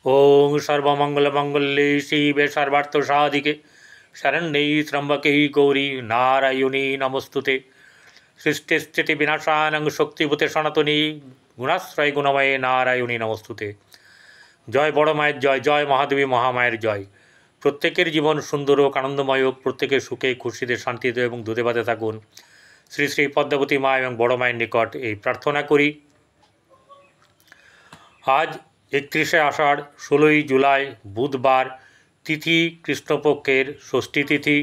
ओं सर्वमंगलमंगल्ये शिवे सर्वार्थसाधिके शरण्ये त्र्यंबके गौरी नारायणी नमस्तुते। सृष्टिस्थितिविनाशानं शक्तिभूते सनातनी गुणाश्रय गुणमये नारायणी नमस्तुते। जय बड़ मायर जय, जय महादेवी महामायर जय। प्रत्येकेर जीवन सुंदर ও আনন্দময় হোক, প্রত্যেকের সুখে খুশিতে শান্তিতে এবং দুধে ভাতে থাকুন। শ্রী শ্রী পদ্মাবতী মা এবং বড় মায়ের নিকট এই প্রার্থনা করি। আজ 31শে আষাঢ় 16ই জুলাই বুধবার, তিথি কৃষ্ণপক্ষের ষষ্ঠী তিথি।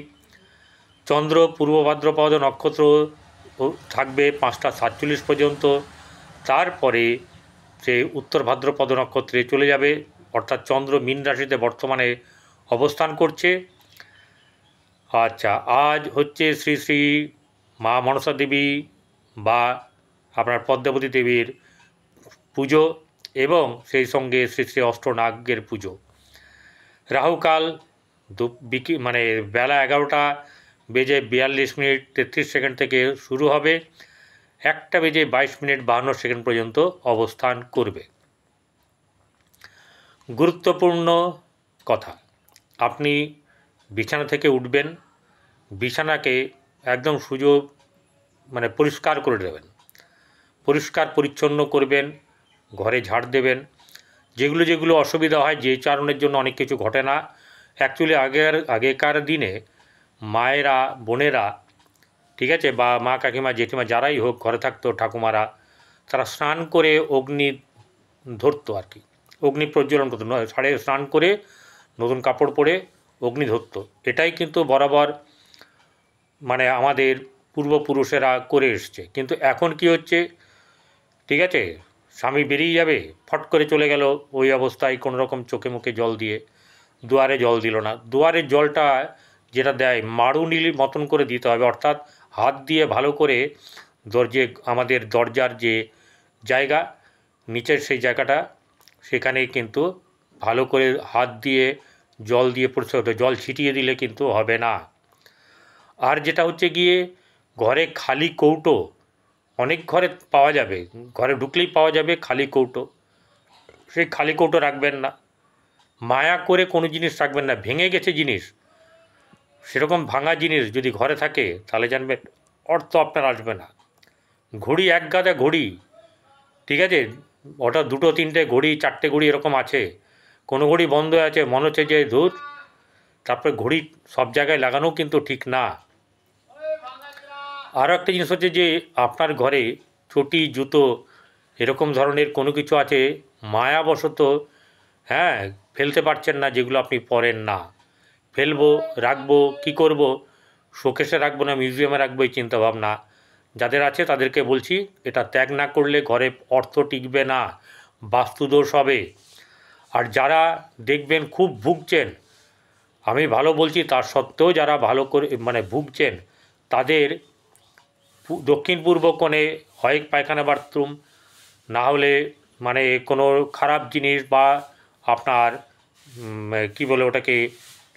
চন্দ্র পূর্ব ভাদ্রপদ নক্ষত্র থাকবে 5টা 47 পর্যন্ত, তারপরে সে উত্তর ভাদ্রপদ নক্ষত্রে চলে যাবে, অর্থাৎ চন্দ্র মীন রাশিতে বর্তমানে অবস্থান করছে। আচ্ছা, আজ হচ্ছে শ্রী শ্রী মা মনসা দেবী বা আপনার পদ্মাবতী দেবীর পুজো এবং সেই সঙ্গে শ্রী শ্রী অষ্টনাগের পুজো। রাহুকাল মানে বেলা 11টা বেজে 42 মিনিট 33 সেকেন্ড থেকে শুরু হবে, 1টা বেজে 22 মিনিট 52 সেকেন্ড পর্যন্ত অবস্থান করবে। গুরুত্বপূর্ণ কথা, আপনি বিছানা থেকে উঠবেন, বিছানাকে একদম মানে পরিষ্কার করে দেবেন, পরিষ্কার পরিচ্ছন্ন করবেন, ঘরে ঝাড় দেবেন। যেগুলো যেগুলো অসুবিধা হয়, যে কারণের জন্য অনেক কিছু ঘটে না, অ্যাকচুয়ালি আগেকার দিনে মায়েরা বোনেরা, ঠিক আছে, বা মা কাকিমা জেঠিমা যারাই হোক ঘরে থাকতো, ঠাকুমারা, তারা স্নান করে অগ্নি ধরতো আর কি, অগ্নি প্রজ্বলন করতো, স্নান করে নতুন কাপড় পরে অগ্নি ধরতো। এটাই কিন্তু বরাবর মানে আমাদের পূর্বপুরুষেরা করে এসছে। কিন্তু এখন কি হচ্ছে, ঠিক আছে, স্বামী বেরিয়ে যাবে, ফট করে চলে গেল, ওই অবস্থায় কোনো রকম চোখে মুখে জল দিয়ে, দুয়ারে জল দিল না। দুয়ারের জলটা যেটা দেয় মাড়ুনির মতন করে দিতে হবে, অর্থাৎ হাত দিয়ে ভালো করে আমাদের দরজার যে জায়গা নিচের সেই জায়গাটা, সেখানে কিন্তু ভালো করে হাত দিয়ে জল দিয়ে পরিষ্কার হতে, জল ছিটিয়ে দিলে কিন্তু হবে না। আর যেটা হচ্ছে গিয়ে ঘরে খালি কৌটো, অনেক ঘরে পাওয়া যাবে, ঘরে ঢুকলেই পাওয়া যাবে খালি কৌটো, সেই খালি কৌটো রাখবেন না। মায়া করে কোনো জিনিস রাখবেন না, ভেঙে গেছে জিনিস, সেরকম ভাঙা জিনিস যদি ঘরে থাকে তাহলে জানবেন অর্থ আপনার আসবে না। ঘড়ি এক গাদা ঘড়ি, ঠিক আছে, ওটা 2 3টে ঘড়ি 4টে ঘড়ি এরকম আছে, কোনো ঘড়ি বন্ধ আছে, মনে হচ্ছে যে ধূর। তারপরে ঘড়ি সব জায়গায় লাগানো কিন্তু ঠিক না। আরও একটা জিনিস হচ্ছে যে আপনার ঘরে চটি জুতো এরকম ধরনের কোনো কিছু আছে, মায়াবশত হ্যাঁ ফেলতে পারছেন না, যেগুলো আপনি পরেন না। ফেলবো, রাখবো, কি করব, শোকেসে রাখবো না মিউজিয়ামে রাখবো, এই চিন্তাভাবনা যাদের আছে তাদেরকে বলছি, এটা ত্যাগ না করলে ঘরে অর্থ টিকবে না, বাস্তুদোষ হবে। আর যারা দেখবেন খুব ভুগছেন, আমি ভালো বলছি, তার সত্ত্বেও যারা ভালো করে মানে ভুগছেন, তাদের দক্ষিণ পূর্ব কোণে হয় পায়খানা বাথরুম, না হলে মানে কোনো খারাপ জিনিস বা আপনার কি বলে ওটাকে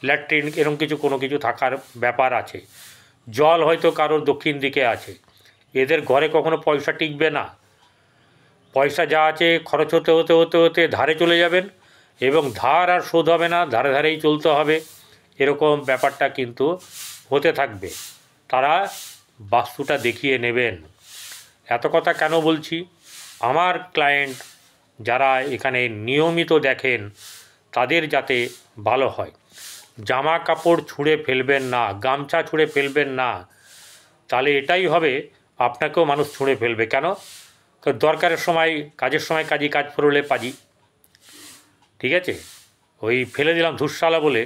ল্যাট্রিন, এরকম কিছু কোনো কিছু থাকার ব্যাপার আছে। জল হয়তো কারোর দক্ষিণ দিকে আছে, এদের ঘরে কখনো পয়সা টিকবে না। পয়সা যা আছে খরচ হতে হতে হতে হতে ধারে চলে যাবেন, এবং ধার আর শোধ হবে না, ধারে ধারেই চলতে হবে, এরকম ব্যাপারটা কিন্তু হতে থাকবে। তারা বাস্তুটা দেখিয়ে নেবেন। এত কথা কেন বলছি, আমার ক্লায়েন্ট যারা এখানে নিয়মিত দেখেন তাদের যাতে ভালো হয়। জামা কাপড় ছুঁড়ে ফেলবেন না, গামছা ছুঁড়ে ফেলবেন না, তাহলে এটাই হবে আপনাকেও মানুষ ছুঁড়ে ফেলবে। কেন? তো দরকারের সময়, কাজের সময় কাজ ফুরলে পাজি, ঠিক আছে, ওই ফেলে দিলাম ধূসশালা বলে।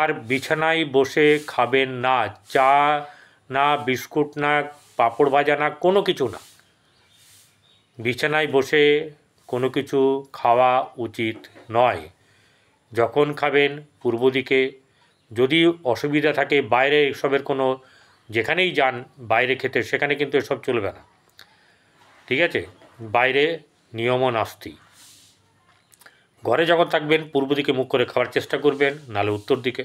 আর বিছানায় বসে খাবেন না, চা না, বিস্কুট না, পাঁপড় ভাজা না, কোনো কিছু না। বিছানায় বসে কোনো কিছু খাওয়া উচিত নয়। যখন খাবেন পূর্ব দিকে, যদি অসুবিধা থাকে বাইরে এসবের কোনো, যেখানেই যান বাইরে খেতে, সেখানে কিন্তু এসব চলবে না, ঠিক আছে, বাইরে নিয়মও নাস্তি। ঘরে যখন থাকবেন পূর্ব দিকে মুখ করে খাওয়ার চেষ্টা করবেন, নাহলে উত্তর দিকে।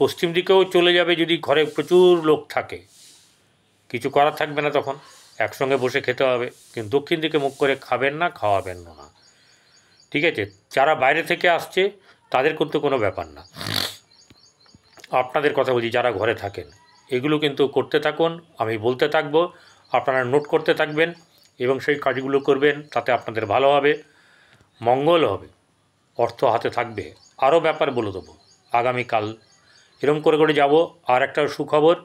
পশ্চিম দিকেও চলে যাবে যদি ঘরে প্রচুর লোক থাকে, কিছু করার থাকবে না, তখন একসঙ্গে বসে খেতে হবে। কিন্তু দক্ষিণ দিকে মুখ করে খাবেন না, খাওয়াবেন না, ঠিক আছে। যারা বাইরে থেকে আসছে তাদের কিন্তু কোনো ব্যাপার না, আপনাদের কথা বলছি যারা ঘরে থাকেন, এগুলো কিন্তু করতে থাকুন, আমি বলতে থাকবো, আপনারা নোট করতে থাকবেন এবং সেই কাজগুলো করবেন, তাতে আপনাদের ভালো হবে, মঙ্গল হবে, অর্থ হাতে থাকবে। আরও ব্যাপার বলে দেবো আগামীকাল, এরকম করে করে যাব। আর একটা সুখবর,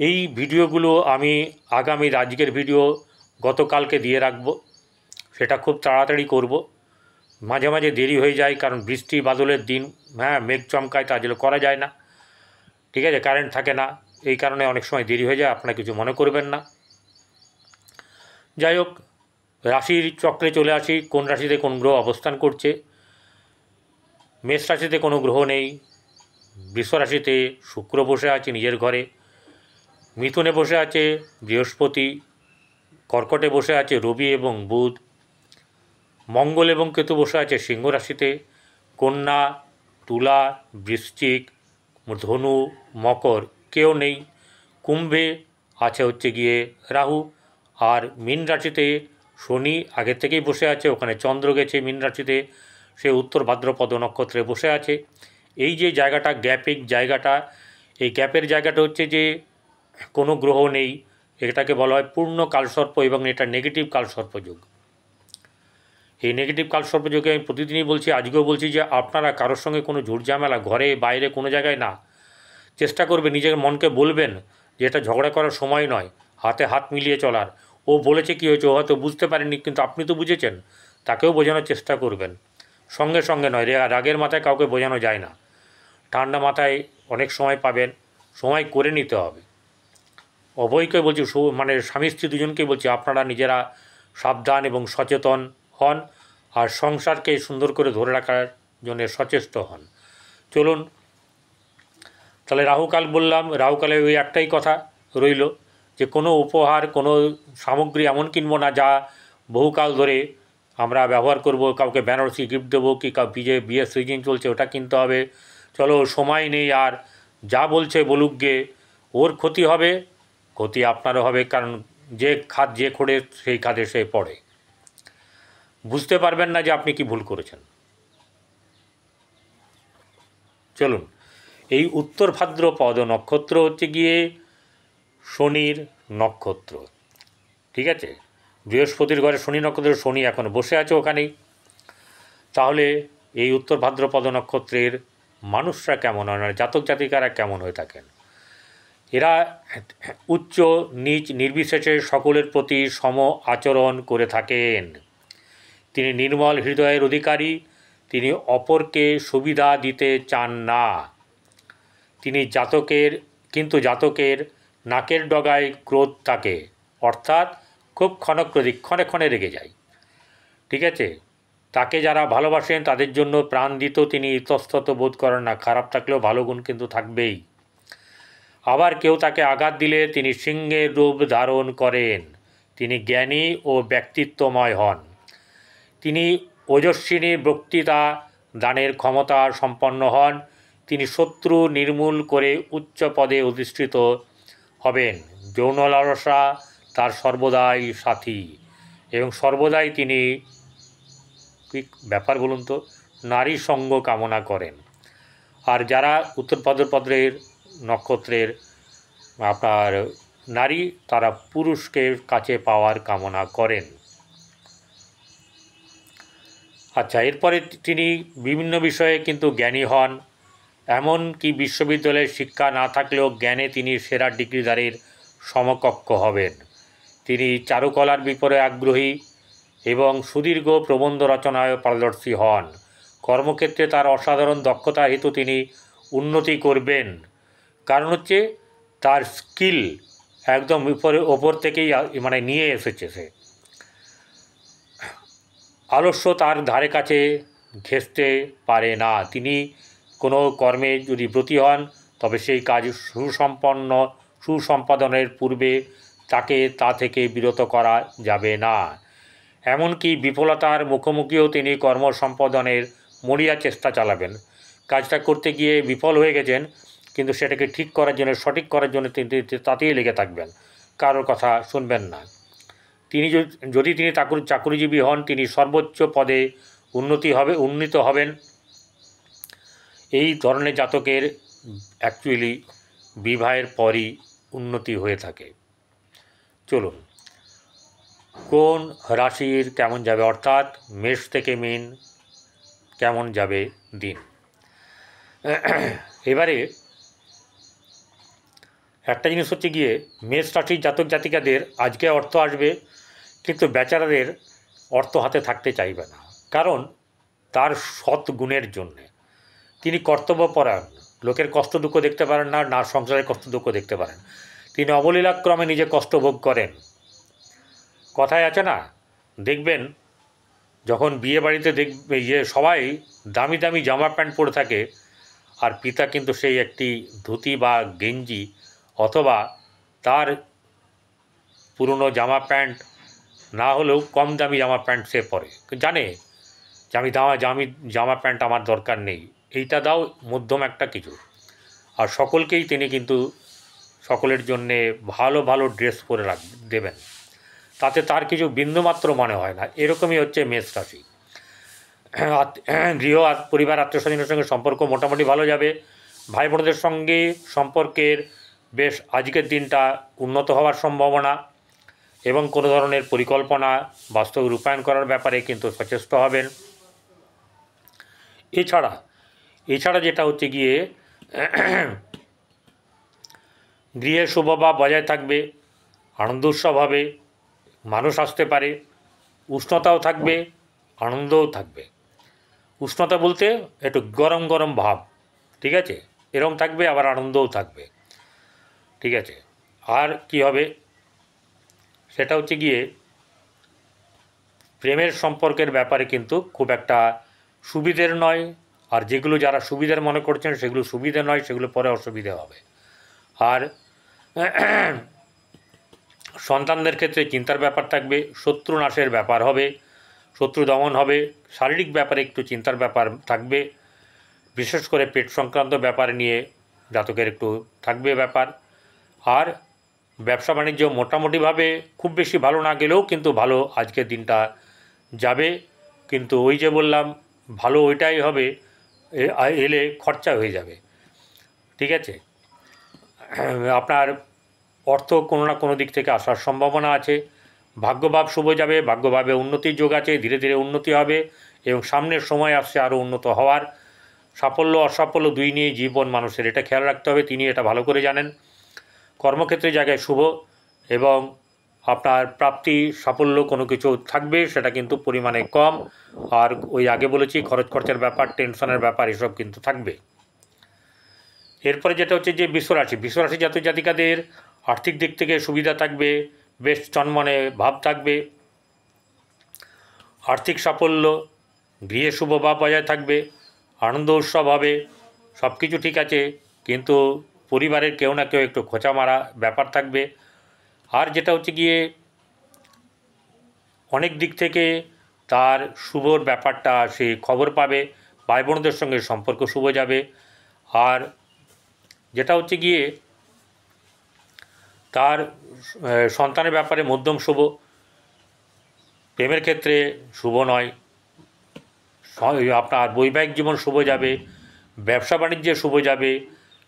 এই ভিডিওগুলো আমি আজকের ভিডিও গতকালকে দিয়ে রাখবো, সেটা খুব তাড়াতাড়ি করব। মাঝে মাঝে দেরি হয়ে যায়, কারণ বৃষ্টি বাদলের দিন, হ্যাঁ, মেঘ চমকায়, তার জন্য করা যায় না, ঠিক আছে, কারেন্ট থাকে না, এই কারণে অনেক সময় দেরি হয়ে যায়, আপনারা কিছু মনে করবেন না। যাই হোক, রাশির চক্রে চলে আসি, কোন রাশিতে কোন গ্রহ অবস্থান করছে। মেষ রাশিতে কোনো গ্রহ নেই, বৃষ রাশিতে শুক্র বসে আছে নিজের ঘরে, মিথুনে বসে আছে বৃহস্পতি, কর্কটে বসে আছে রবি এবং বুধ, মঙ্গল এবং কেতু বসে আছে সিংহ রাশিতে, কন্যা, তুলা, বৃশ্চিক, ধনু, মকর কেউ নেই, কুম্ভে আছে হচ্ছে গিয়ে রাহু, আর মীন রাশিতে শনি আগের থেকেই বসে আছে, ওখানে চন্দ্র গেছে মীন রাশিতে, সে উত্তর ভাদ্রপদ নক্ষত্রে বসে আছে। এই যে জায়গাটা, গ্যাপিক জায়গাটা, এই গ্যাপের জায়গাটা হচ্ছে যে কোনো গ্রহ নেই, এটাকে বলা হয় পূর্ণ কালসর্প, এবং এটা নেগেটিভ কালসর্প যুগ। এই নেগেটিভ কালসর্প যুগে আমি প্রতিদিনই বলছি, আজকেও বলছি, যে আপনারা কারোর সঙ্গে কোনো ঝুটঝামেলা ঘরে বাইরে কোনো জায়গায় না, চেষ্টা করবেন নিজের মনকে বলবেন যে এটা ঝগড়া করার সময় নয়, হাতে হাত মিলিয়ে চলার। ও বলেছে কী হয়েছে, ও হয়তো বুঝতে পারেনি, কিন্তু আপনি তো বুঝেছেন, তাকেও বোঝানোর চেষ্টা করবেন, সঙ্গে সঙ্গে নয়, রাগের মাথায় কাউকে বোঝানো যায় না, ঠান্ডা মাথায় অনেক সময় পাবেন, সময় করে নিতে হবে। উভয়কে বলছি, মানে স্বামী স্ত্রী দুজনকেই বলছি, আপনারা নিজেরা সাবধান এবং সচেতন হন, আর সংসারকে সুন্দর করে ধরে রাখার জন্য সচেষ্ট হন। চলুন তাহলে, রাহুকাল বললাম, রাহুকালে ওই একটাই কথা রইল, যে কোনো উপহার, কোনো সামগ্রী এমন কিনবো না যা বহুকাল ধরে আমরা ব্যবহার করব, কাউকে বেনারসি গিফট দেবো, কি বিয়ের সিজন চলছে ওটা কিনতে হবে, চলো সময় নেই, আর যা বলছে বলুক গে, ওর ক্ষতি হবে, ক্ষতি আপনারও হবে, কারণ যে খোঁড়ে সেই খাদে সে পড়ে, বুঝতে পারবেন না যে আপনি কি ভুল করেছেন। চলুন, এই উত্তর ভাদ্রপদ নক্ষত্র হচ্ছে গিয়ে শনির নক্ষত্র, ঠিক আছে, বৃহস্পতির ঘরে শনি নক্ষত্র, শনি এখন বসে আছে ওখানেই। তাহলে এই উত্তর ভাদ্রপদ নক্ষত্রের মানুষরা কেমন হয়, মানে জাতক জাতিকারা কেমন হয়ে থাকেন, এরা উচ্চ নীচ নির্বিশেষে সকলের প্রতি সম আচরণ করে থাকেন। তিনি নির্মল হৃদয়ের অধিকারী, তিনি অপরকে সুবিধা দিতে চান না। তিনি জাতকের নাকের ডগায় ক্রোধ থাকে, অর্থাৎ খুব ক্ষণে ক্ষণে রেগে যায়, ঠিক আছে। তাকে যারা ভালোবাসেন তাদের জন্য প্রাণ দিতেও তিনি ইতস্তত বোধ করেন না, খারাপ থাকলেও ভালো গুণ কিন্তু থাকবেই। আবার কেউ তাকে আঘাত দিলে তিনি সিংহের রূপ ধারণ করেন। তিনি জ্ঞানী ও ব্যক্তিত্বময় হন। তিনি ওজস্বিনী বক্তৃতা দানের ক্ষমতা সম্পন্ন হন। তিনি শত্রু নির্মূল করে উচ্চ পদে অধিষ্ঠিত হবেন। যৌন লালসা তার সর্বদাই সাথী, এবং সর্বদাই তিনি, কী ব্যাপার বলুন তো, নারী সঙ্গ কামনা করেন। আর যারা উত্তর ভাদ্রপদের নক্ষত্রের আপনার নারী, তারা পুরুষকে কাছে পাওয়ার কামনা করেন। আচ্ছা, এরপরে তিনি বিভিন্ন বিষয়ে কিন্তু জ্ঞানী হন, এমনকি বিশ্ববিদ্যালয়ের শিক্ষা না থাকলেও জ্ঞানে তিনি সেরা ডিগ্রিধারীর সমকক্ষ হবেন। তিনি চারুকলার বিপরে আগ্রহী এবং সুদীর্ঘ প্রবন্ধ রচনায় পারদর্শী হন। কর্মক্ষেত্রে তার অসাধারণ দক্ষতা হেতু তিনি উন্নতি করবেন, কারণ হচ্ছে তার স্কিল একদম ওপর থেকেই মানে নিয়ে এসেছে সে। আলস্য তার ধারে কাছে ঘেঁষতে পারে না। তিনি কোনো কর্মে যদি ব্রতী হন, তবে সেই কাজ সুসম্পাদনের পূর্বে তাকে তা থেকে বিরত করা যাবে না। এমনকি বিফলতার মুখোমুখিও তিনি কর্ম সম্পাদনের মরিয়া চেষ্টা চালাবেন। কাজটা করতে গিয়ে বিফল হয়ে গেছেন, কিন্তু সেটাকে ঠিক করার জন্য, সঠিক করার জন্য তিনি তাতেই লেগে থাকবেন, কারোর কথা শুনবেন না। তিনি যদি তিনি চাকুরিজীবী হন, তিনি সর্বোচ্চ পদে উন্নীত হবেন। এই ধরনের জাতকের অ্যাকচুয়ালি বিবাহের পরই উন্নতি হয়ে থাকে। চলুন কোন রাশির কেমন যাবে, অর্থাৎ মেষ থেকে মীন কেমন যাবে দিন। এবারে একটা জিনিস হচ্ছে গিয়ে, মেষ রাশির জাতক জাতিকাদের আজকে অর্থ আসবে, কিন্তু বেচারাদের অর্থ হাতে থাকতে চাইবে না, কারণ তার সৎ গুণের জন্যে। তিনি কর্তব্যপরায়ণ, লোকের কষ্ট দুঃখ দেখতে পারেন না, না সংসারের কষ্ট দুঃখ দেখতে পারেন। তিনি অবলীলাক্রমে নিজে কষ্ট ভোগ করেন। কথায় আছে না, দেখবেন যখন বিয়ে বাড়িতে দেখবে সবাই দামি দামি জামা প্যান্ট পরে থাকে, আর পিতা কিন্তু সেই একটি ধুতি বা গেঞ্জি অথবা তার পুরনো জামা প্যান্ট না হলেও কম দামি জামা প্যান্ট সে পরে, জানে যে আমি জামা প্যান্ট আমার দরকার নেই, এইটা দাও মধ্যম একটা কিছু। আর সকলকেই তিনি কিন্তু সকলের জন্যে ভালো ভালো ড্রেস পরে দেবেন, তাতে তার কিছু বিন্দুমাত্র মনে হয় না। এরকমই হচ্ছে মেষ রাশি। গৃহ পরিবার আত্মীয় স্বজনের সঙ্গে সম্পর্ক মোটামুটি ভালো যাবে। ভাই বোনদের সঙ্গে সম্পর্কের বেশ আজকের দিনটা উন্নত হওয়ার সম্ভাবনা, এবং কোনো ধরনের পরিকল্পনা বাস্তব রূপায়ণ করার ব্যাপারে কিন্তু সচেষ্ট হবেন। এছাড়া যেটা হচ্ছে গিয়ে গৃহে শুভভাব বজায় থাকবে, আনন্দ উৎসব হবে, মানুষ আসতে পারে, উষ্ণতাও থাকবে, আনন্দও থাকবে। উষ্ণতা বলতে একটু গরম গরম ভাব, ঠিক আছে, এরকম থাকবে, আবার আনন্দও থাকবে, ঠিক আছে। আর কি হবে সেটা হচ্ছে গিয়ে প্রেমের সম্পর্কের ব্যাপারে কিন্তু খুব একটা সুবিধের নয়, আর যেগুলো যারা সুবিধার মনে করছেন সেগুলো সুবিধে নয়, সেগুলো পরে অসুবিধে হবে। আর সন্তানদের ক্ষেত্রে চিন্তার ব্যাপার থাকবে, শত্রু নাশের ব্যাপার হবে, শত্রু দমন হবে, শারীরিক ব্যাপারে একটু চিন্তার ব্যাপার থাকবে, বিশেষ করে পেট সংক্রান্ত ব্যাপার নিয়ে জাতকের একটু থাকবে ব্যাপার। আর ব্যবসা বাণিজ্য মোটামুটিভাবে খুব বেশি ভালো না গেলেও কিন্তু ভালো আজকের দিনটা যাবে, কিন্তু ওই যে বললাম ভালো ওইটাই হবে, এলে খরচা হয়ে যাবে, ঠিক আছে। আপনার অর্থ কোনো না কোনো দিক থেকে আসার সম্ভাবনা আছে। ভাগ্যভাব শুভ যাবে, ভাগ্যভাবে উন্নতির যোগ আছে, ধীরে ধীরে উন্নতি হবে, এবং সামনের সময় আসছে আরও উন্নত হওয়ার। সাফল্য অসাফল্য দুই নিয়ে জীবন মানুষের, এটা খেয়াল রাখতে হবে, তিনি এটা ভালো করে জানেন। কর্মক্ষেত্রের জায়গায় শুভ, এবং আপনার প্রাপ্তি সাফল্য কোনো কিছু থাকবে, সেটা কিন্তু পরিমাণে কম। আর ওই আগে বলেছি খরচ খরচার ব্যাপার, টেনশনের ব্যাপার, এসব কিন্তু থাকবে। এরপরে যেটা হচ্ছে যে বিশ্বরাশি জাতক জাতিকাদের আর্থিক দিক থেকে সুবিধা থাকবে, বেশ চনমনে ভাব থাকবে, আর্থিক সাফল্য, গৃহে শুভ ভাব বজায় থাকবে, আনন্দ উৎসব হবে, সব কিছু ঠিক আছে, কিন্তু পরিবারের কেউ না কেউ একটু খোঁচা মারা ব্যাপার থাকবে। আর যেটা হচ্ছে গিয়ে অনেক দিক থেকে তার শুভর ব্যাপারটা সে খবর পাবে, ভাই বোনদের সঙ্গে সম্পর্ক শুভ যাবে। আর যেটা হচ্ছে গিয়ে তার সন্তানের ব্যাপারে মধ্যম শুভ, প্রেমের ক্ষেত্রে শুভ নয়। আপনার বৈবাহিক জীবন শুভ যাবে, ব্যবসা বাণিজ্যে শুভ যাবে,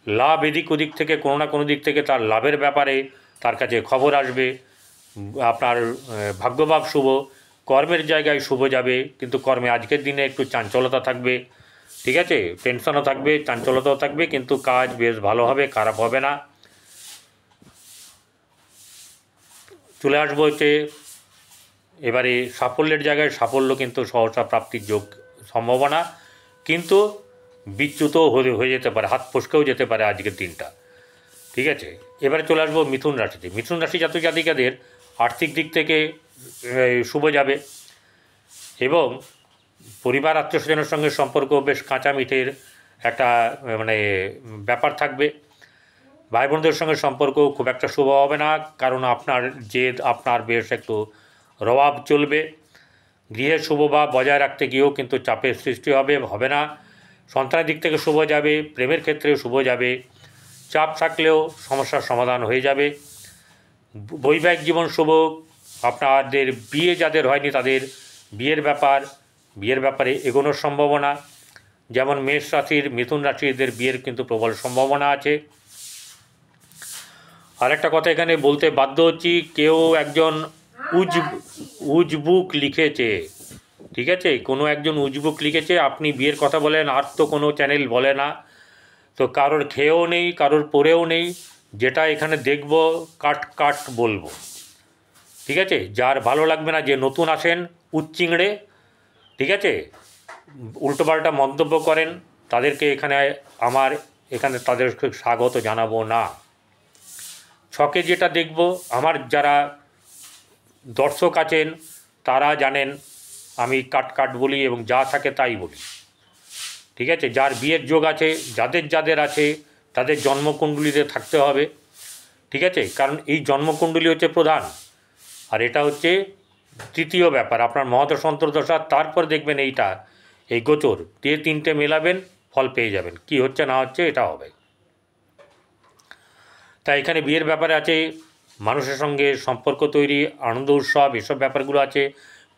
লাভ এদিক ওদিক থেকে কোনো না কোনো দিক থেকে তার লাভের ব্যাপারে তার কাছে খবর আসবে। আপনার ভাগ্যভাব শুভ, কর্মের জায়গায় শুভ যাবে, কিন্তু কর্মে আজকের দিনে একটু চাঞ্চলতা থাকবে, ঠিক আছে, টেনশনও থাকবে, চাঞ্চলতাও থাকবে, কিন্তু কাজ বেশ ভালো হবে, খারাপ হবে না। চলে আসবো হচ্ছে এবারে সাফল্যের জায়গায়, সাফল্য কিন্তু সহসা প্রাপ্তির যোগ সম্ভাবনা, কিন্তু বিচ্যুতও হয়ে যেতে পারে, হাত ফসকেও যেতে পারে আজকের দিনটা, ঠিক আছে। এবারে চলে আসবো মিথুন রাশিতে। মিথুন রাশি জাতক জাতিকাদের আর্থিক দিক থেকে শুভ যাবে, এবং পরিবার আত্মীয় স্বজনের সঙ্গে সম্পর্ক বেশ কাঁচা মিঠের একটা ব্যাপার থাকবে। ভাই বোনদের সঙ্গে সম্পর্ক খুব একটা শুভ হবে না, কারণ আপনার জেদ, আপনার বেশ একটু রবাব চলবে। গৃহে শুভভাব বজায় রাখতে গিয়েও কিন্তু চাপের সৃষ্টি হবে না। সন্তানের দিক থেকে শুভ যাবে, প্রেমের ক্ষেত্রেও শুভ যাবে, চাপ থাকলেও সমস্যার সমাধান হয়ে যাবে। বৈবাহিক জীবন শুভ, আপনাদের বিয়ে যাদের হয়নি তাদের বিয়ের ব্যাপার, বিয়ের ব্যাপারে এগোনোর সম্ভাবনা। যেমন মেষ রাশির, মিথুন রাশিদের বিয়ের কিন্তু প্রবল সম্ভাবনা আছে। আরেকটা কথা এখানে বলতে বাধ্য হচ্ছি, কেউ একজন উজবুক লিখেছে, ঠিক আছে, কোনো একজন উজবুক লিখেছে, আপনি বিয়ের কথা বলেন, আর তো কোনো চ্যানেল বলে না, তো কারোর খেয়েও নেই, কারোর পরেও নেই, যেটা এখানে দেখব কাট কাট বলবো, ঠিক আছে। যার ভালো লাগবে না, যে নতুন আসেন উচ্চিংড়ে, ঠিক আছে, উল্টোপাল্টা মন্তব্য করেন, তাদেরকে এখানে তাদেরকে স্বাগত জানাবো না। ছকে যেটা দেখব, আমার যারা দর্শক আছেন তারা জানেন আমি কাট কাট বলি এবং যা থাকে তাই বলি, ঠিক আছে। যার বিয়ের যোগ আছে, যাদের আছে, তাদের জন্মকুণ্ডলিতে থাকতে হবে, ঠিক আছে, কারণ এই জন্মকুণ্ডলী হচ্ছে প্রধান, আর এটা হচ্ছে তৃতীয় ব্যাপার। আপনার মহাদশা অন্তর্দশা, তারপর দেখবেন এই গোচর দিয়ে 3টে মেলাবেন, ফল পেয়ে যাবেন, কি হচ্ছে না হচ্ছে এটা হবে। তাই এখানে বিয়ের ব্যাপারে আছে, মানুষের সঙ্গে সম্পর্ক তৈরি, আনন্দ উৎসব, এসব ব্যাপারগুলো আছে।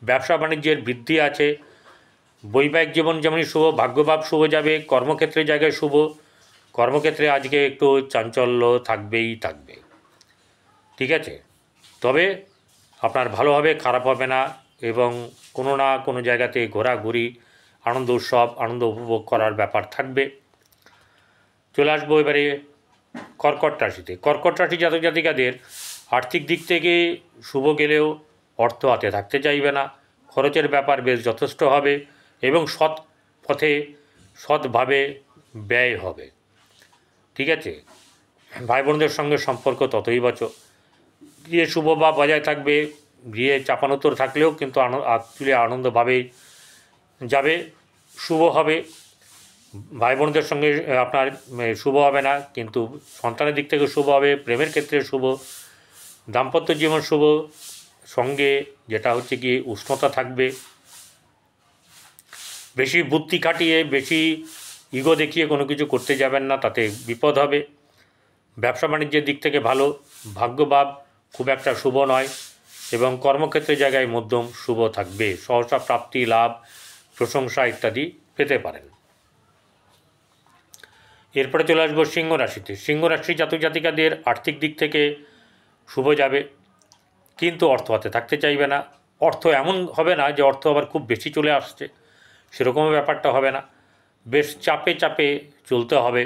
ব্যবসা বাণিজ্যের বৃদ্ধি আছে। বৈবাহিক জীবন যেমনই শুভ, ভাগ্যভাব শুভ যাবে। কর্মক্ষেত্রের জায়গায় শুভ, কর্মক্ষেত্রে আজকে একটু চাঞ্চল্য থাকবেই থাকবে, ঠিক আছে। তবে আপনার ভালো হবে, খারাপ হবে না, এবং কোনো না কোনো জায়গাতে ঘোরাঘুরি, আনন্দ উৎসব, আনন্দ উপভোগ করার ব্যাপার থাকবে। চলে আসবো এবারে কর্কট রাশিতে। কর্কট রাশি জাতক জাতিকাদের আর্থিক দিক থেকে শুভ গেলেও অর্থ হাতে থাকতে চাইবে না। খরচের ব্যাপার বেশ যথেষ্ট হবে এবং সৎ পথে সৎভাবে ব্যয় হবে, ঠিক আছে। ভাই বোনদের সঙ্গে সম্পর্ক ততই বছর গৃহে শুভ বা বজায় থাকবে। গৃহে চাপানোতর থাকলেও কিন্তু অ্যাকচুয়ালি আনন্দভাবেই যাবে, শুভ হবে। ভাই বোনদের সঙ্গে আপনার শুভ হবে না, কিন্তু সন্তানের দিক থেকে শুভ হবে। প্রেমের ক্ষেত্রে শুভ, দাম্পত্য জীবন শুভ, সঙ্গে যেটা হচ্ছে কি উষ্ণতা থাকবে। বেশি বুদ্ধি খাটিয়ে, বেশি ইগো দেখিয়ে কোনো কিছু করতে যাবেন না, তাতে বিপদ হবে। ব্যবসা বাণিজ্যের দিক থেকে ভালো, ভাগ্যভাব খুব একটা শুভ নয়, এবং কর্মক্ষেত্রের জায়গায় মধ্যম শুভ থাকবে। সহসা প্রাপ্তি, লাভ, প্রশংসা ইত্যাদি পেতে পারেন। এরপরে চলে আসবো সিংহ রাশিতে। সিংহ রাশি জাতক জাতিকাদের আর্থিক দিক থেকে শুভ যাবে, কিন্তু অর্থ হাতে থাকতে চাইবে না। অর্থ এমন হবে না যে অর্থ আবার খুব বেশি চলে আসছে, সেরকম ব্যাপারটা হবে না। বেশ চাপে চাপে চলতে হবে,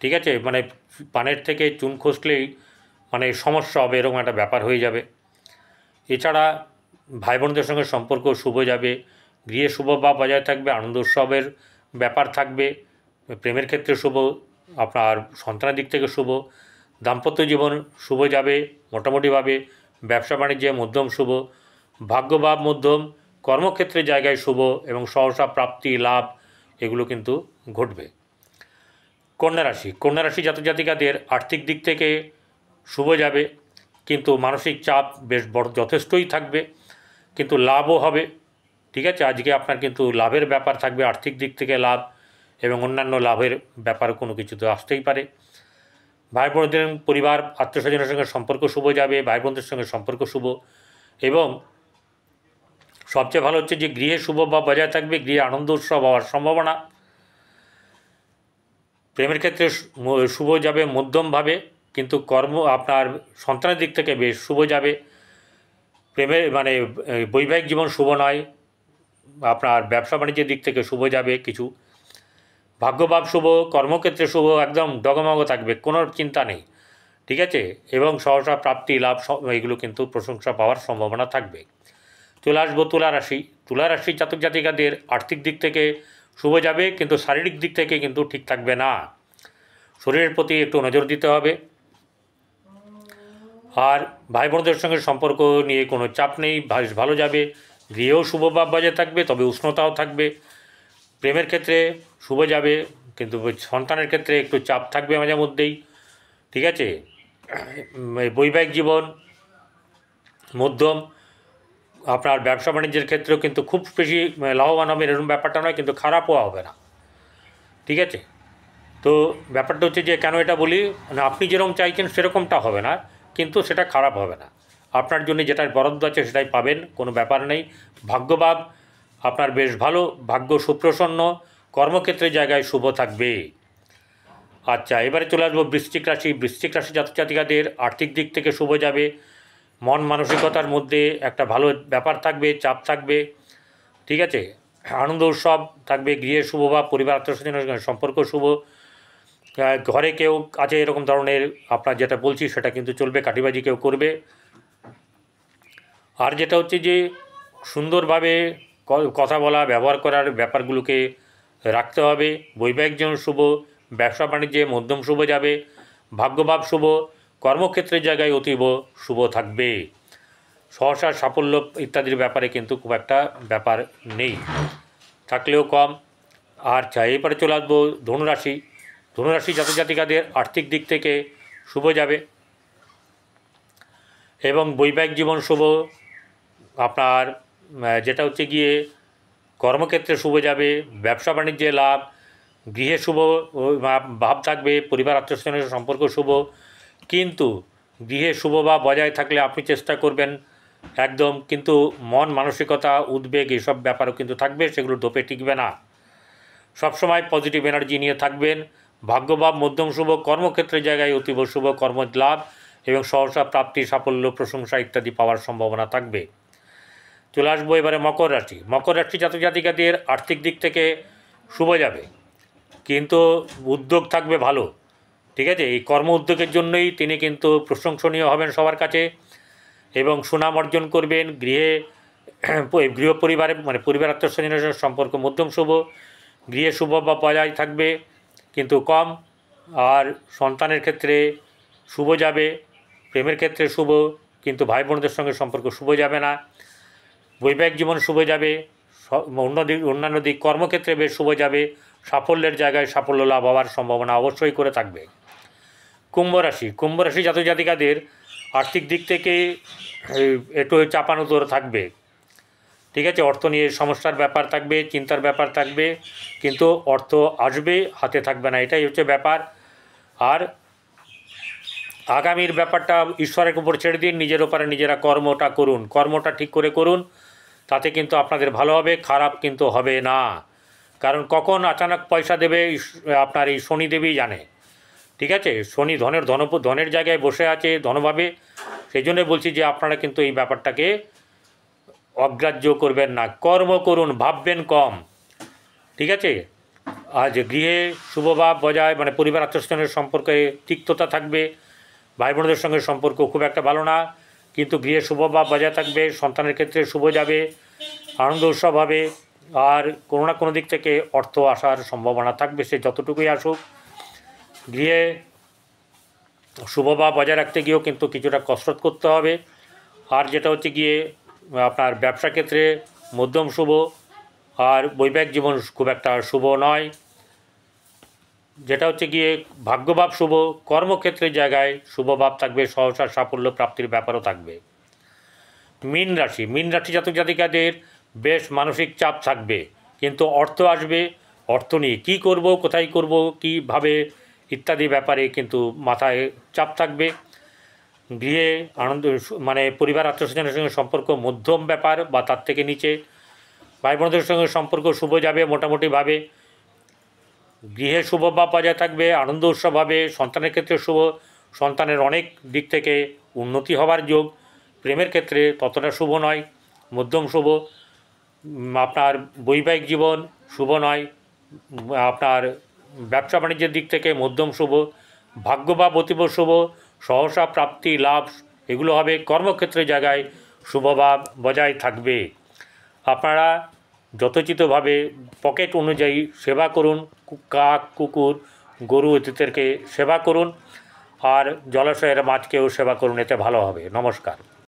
ঠিক আছে, মানে পানের থেকে চুন খসলেই মানে সমস্যা হবে, এরকম একটা ব্যাপার হয়ে যাবে। এছাড়া ভাই বোনদের সঙ্গে সম্পর্ক শুভ যাবে। গৃহে শুভ বা বজায় থাকবে, আনন্দ উৎসবের ব্যাপার থাকবে। প্রেমের ক্ষেত্রে শুভ, আপনার সন্তানের দিক থেকে শুভ। দাম্পত্য জীবন শুভ যাবে মোটামুটিভাবে। ব্যবসা বাণিজ্যে মধ্যম শুভ, ভাগ্যভাব মধ্যম, কর্মক্ষেত্রের জায়গায় শুভ, এবং সহসা প্রাপ্তি, লাভ এগুলো কিন্তু ঘটবে। কন্যা রাশি জাতক জাতিকাদের আর্থিক দিক থেকে শুভ যাবে, কিন্তু মানসিক চাপ বেশ বড় যথেষ্টই থাকবে, কিন্তু লাভও হবে, ঠিক আছে। আজকে আপনার কিন্তু লাভের ব্যাপার থাকবে, আর্থিক দিক থেকে লাভ এবং অন্যান্য লাভের ব্যাপার কোনো কিছু তো আসতেই পারে। ভাই বোনদের পরিবার, আত্মীয় স্বজনের সঙ্গে সম্পর্ক শুভ যাবে, ভাই বোনদের সঙ্গে সম্পর্ক শুভ, এবং সবচেয়ে ভালো হচ্ছে যে গৃহে শুভ বা বজায় থাকবে, গৃহে আনন্দ উৎসব হওয়ার সম্ভাবনা। প্রেমের ক্ষেত্রে শুভ যাবে মধ্যমভাবে, কিন্তু আপনার সন্তানের দিক থেকে বেশ শুভ যাবে। প্রেমের বৈবাহিক জীবন শুভ নয়, আপনার ব্যবসা বাণিজ্যের দিক থেকে শুভ যাবে কিছু। ভাগ্যভাব শুভ, কর্মক্ষেত্রে শুভ, একদম ডগমগ থাকবে, কোনো চিন্তা নেই, ঠিক আছে, এবং সহসা প্রাপ্তি, লাভ এগুলো কিন্তু প্রশংসা পাওয়ার সম্ভাবনা থাকবে। চলে আসবো তুলা রাশি। তুলা রাশি জাতক জাতিকাদের আর্থিক দিক থেকে শুভ যাবে, কিন্তু শারীরিক দিক থেকে কিন্তু ঠিক থাকবে না। শরীরের প্রতি একটু নজর দিতে হবে। আর ভাই বোনদের সঙ্গে সম্পর্ক নিয়ে কোনো চাপ নেই, ভালো যাবে। গৃহেও শুভভাব বজায় থাকবে, তবে উষ্ণতাও থাকবে। প্রেমের ক্ষেত্রে শুভ যাবে, কিন্তু সন্তানের ক্ষেত্রে একটু চাপ থাকবে মাঝে মধ্যেই, ঠিক আছে। বৈবাহিক জীবন মধ্যম, আপনার ব্যবসা বাণিজ্যের ক্ষেত্রেও কিন্তু খুব বেশি লাভবান হবে এরকম ব্যাপারটা নয়, কিন্তু খারাপও হবে না, ঠিক আছে। তো ব্যাপারটা হচ্ছে যে কেন এটা বলি, মানে আপনি যেরকম চাইছেন সেরকমটা হবে না, কিন্তু সেটা খারাপ হবে না। আপনার জন্য যেটা বরাদ্দ আছে সেটাই পাবেন, কোনো ব্যাপার নেই। ভাগ্যভাব আপনার বেশ ভালো, ভাগ্য সুপ্রসন্ন, কর্মক্ষেত্রে জায়গায় শুভ থাকবে। আচ্ছা, এবারে চলে আসবো বৃশ্চিক রাশি। বৃশ্চিক রাশি জাতক জাতিকাদের আর্থিক দিক থেকে শুভ যাবে। মন মানসিকতার মধ্যে একটা ভালো ব্যাপার থাকবে, চাপ থাকবে, ঠিক আছে। আনন্দ উৎসব থাকবে, গৃহে শুভ বা পরিবার আত্মীয়স্বজনের সম্পর্ক শুভ। ঘরে কেউ আছে এরকম ধরনের, আপনার যেটা বলছি সেটা কিন্তু চলবে, কাটিবাজি কেউ করবে। আর যেটা হচ্ছে যে সুন্দরভাবে কথা বলা, ব্যবহার করার ব্যাপারগুলোকে রাখতে হবে। বৈবাহিক জীবন শুভ, ব্যবসা বাণিজ্যে মধ্যম শুভ যাবে, ভাগ্যভাব শুভ, কর্মক্ষেত্রের জায়গায় অতীব শুভ থাকবে। সহসা সাফল্য ইত্যাদির ব্যাপারে কিন্তু খুব একটা ব্যাপার নেই, থাকলেও কম। আচ্ছা, এরপরে চলে আসবো ধনুরাশি। ধনুরাশি জাতক জাতিকাদের আর্থিক দিক থেকে শুভ যাবে এবং বৈবাহিক জীবন শুভ। আপনার যেটা হচ্ছে গিয়ে কর্মক্ষেত্রে শুভ যাবে, ব্যবসা বাণিজ্যে লাভ, গৃহে শুভ ভাব থাকবে, পরিবার আত্মীয়স্বজনের সম্পর্ক শুভ। কিন্তু গৃহে শুভ ভাব বজায় থাকলে আপনি চেষ্টা করবেন একদম, কিন্তু মন মানসিকতা উদ্বেগ এসব ব্যাপারও কিন্তু থাকবে, সেগুলো দোপে টিকবে না। সবসময় পজিটিভ এনার্জি নিয়ে থাকবেন। ভাগ্যভাব মধ্যম শুভ, কর্মক্ষেত্রের জায়গায় অতীব শুভ, কর্মজ লাভ এবং সহসা প্রাপ্তি, সাফল্য, প্রশংসা ইত্যাদি পাওয়ার সম্ভাবনা থাকবে। চলে আসবো এবারে মকর রাশি। মকর রাশি জাতক জাতিকাদের আর্থিক দিক থেকে শুভ যাবে, কিন্তু উদ্যোগ থাকবে ভালো, ঠিক আছে। এই কর্ম উদ্যোগের জন্যই তিনি কিন্তু প্রশংসনীয় হবেন সবার কাছে এবং সুনাম অর্জন করবেন। গৃহ পরিবারে মানে পরিবার আত্মীয়স্বজনের সম্পর্ক মধ্যম শুভ, গৃহে শুভ বা বজায় থাকবে কিন্তু কম। আর সন্তানের ক্ষেত্রে শুভ যাবে, প্রেমের ক্ষেত্রে শুভ, কিন্তু ভাই বোনদের সঙ্গে সম্পর্ক শুভ যাবে না। বৈবাহিক জীবন শুভ যাবে, অন্যান্য দিক কর্মক্ষেত্রে বেশ শুভ যাবে, সাফল্যের জায়গায় সাফল্য লাভ হওয়ার সম্ভাবনা অবশ্যই করে থাকবে। কুম্ভ রাশি। কুম্ভ রাশি জাতক জাতিকাদের আর্থিক দিক থেকে একটু চাপানোতর থাকবে, ঠিক আছে। অর্থ নিয়ে সমস্যার ব্যাপার থাকবে, চিন্তার ব্যাপার থাকবে, কিন্তু অর্থ আসবে, হাতে থাকবে না, এটাই হচ্ছে ব্যাপার। আর আগামীর ব্যাপারটা ঈশ্বরের উপর ছেড়ে দিন, নিজের ওপরে নিজেরা কর্মটা করুন, কর্মটা ঠিক করে করুন, তাতে কিন্তু আপনাদের ভালো হবে, খারাপ কিন্তু হবে না। কারণ কখন আচানক পয়সা দেবে আপনার এই শনিদেবী জানে, ঠিক আছে। শনি ধনের জায়গায় বসে আছে ধনভাবে, সেই জন্য বলছি যে আপনারা কিন্তু এই ব্যাপারটাকে অগ্রাহ্য করবেন না, কর্ম করুন, ভাববেন কম, ঠিক আছে। আজ গৃহে শুভভাব বজায় মানে পরিবার আত্মীয়স্বজনের সম্পর্কে তিক্ততা থাকবে, ভাই বোনদের সঙ্গে সম্পর্ক খুব একটা ভালো না, কিন্তু গৃহে শুভভাব বজায় থাকবে, সন্তানের ক্ষেত্রে শুভ যাবে, আনন্দ উৎসব হবে। আর কোনো না কোনো দিক থেকে অর্থ আসার সম্ভাবনা থাকবে, সে যতটুকুই আসুক। গৃহে শুভভাব বজায় রাখতে গিয়েও কিন্তু কিছুটা কসরত করতে হবে। আর যেটা হচ্ছে গিয়ে আপনার ব্যবসা ক্ষেত্রে মধ্যম শুভ, আর বৈবাহিক জীবন খুব একটা শুভ নয়। যেটা হচ্ছে গিয়ে ভাগ্যভাব শুভ, কর্মক্ষেত্রের জায়গায় শুভভাব থাকবে, সহসা সাফল্য প্রাপ্তির ব্যাপারও থাকবে। মীন রাশি। মীন রাশি জাতক জাতিকাদের বেশ মানসিক চাপ থাকবে, কিন্তু অর্থ আসবে, অর্থ নিয়ে কী করব, কোথায় করব, কীভাবে ইত্যাদি ব্যাপারে কিন্তু মাথায় চাপ থাকবে। গৃহে আনন্দ মানে পরিবার আত্মীয়স্বজনের সঙ্গে সম্পর্ক মধ্যম ব্যাপার বা তার থেকে নিচে, ভাই বোনদের সঙ্গে সম্পর্ক শুভ যাবে মোটামুটিভাবে। গৃহে শুভভাব বজায় থাকবে, আনন্দ উৎসব হবে, সন্তানের ক্ষেত্রে শুভ, সন্তানের অনেক দিক থেকে উন্নতি হওয়ার যোগ। প্রেমের ক্ষেত্রে ততটা শুভ নয়, মধ্যম শুভ। আপনার বৈবাহিক জীবন শুভ নয়, আপনার ব্যবসা বাণিজ্যের দিক থেকে মধ্যম শুভ, ভাগ্যভাব অতীব শুভ, সহসা প্রাপ্তি লাভ এগুলো হবে। কর্মক্ষেত্রের জায়গায় শুভভাব বজায় থাকবে। আপনারা যথোচিতভাবে পকেট অনুযায়ী সেবা করুন, কাক কুকুর গরু এদেরকে সেবা করুন, আর জলাশয়ের মাছকেও সেবা করুন, এতে ভালো হবে। নমস্কার।